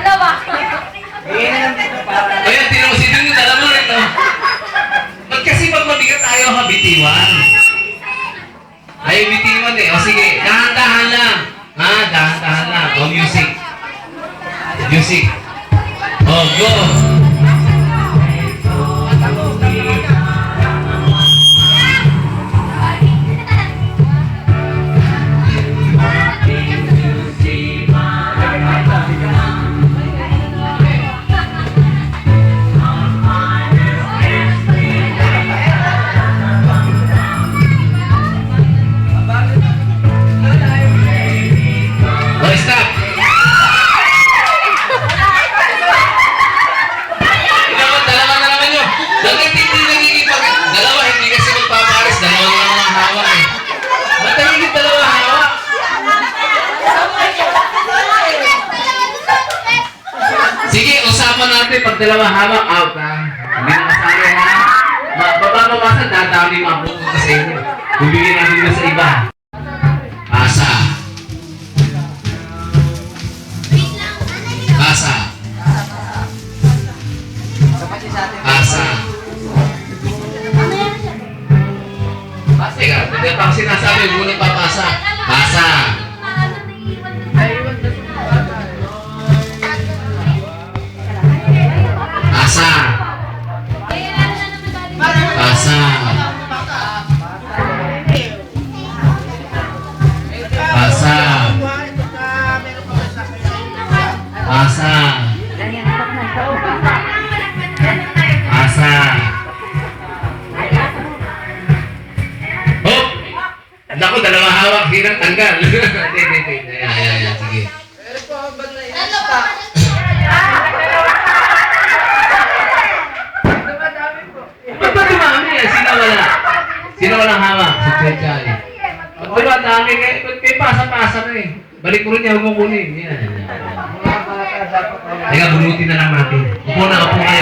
Dalawa. Kaya tinusin yung dalawa rin, no? Ba't kasi pag mabigat ayaw ha, bitiwan? Ayaw bitiwan eh. O sige, dahan-dahan lang. Ha, dahan-dahan lang. O, music. Music. O, go. O, stop. Dalawa na naman yun. Bakit hindi nagigipag? Dalawa, hindi kasi magpapares. Dalawa na naman ang hawak eh. Ba't nagiging dalawa hawak? Sige, usapan natin pag dalawa hawak, out ha. Hindi na kasali ha. Babawasan, dadami mga pupunta sa inyo. Bibigyan natin na sa iba. Asa. Asa. Asa. Teka, hindi pa ako sinasabi, muna papasa. Asa. Asa. Asa. Asa. Asa. Asa. Oh! Naku, dalawa hawak, hirang tanggal. Hindi. Ayan, sige. Ba't ba dumami yan? Sino wala? Sino walang hawak? Si Chechay. Diba, dami kay pasa-pasa na eh. Balik ko rin niya, huwag mo kunin. Yan. Teka, bunutin na lang natin. Upo na, upo kayo.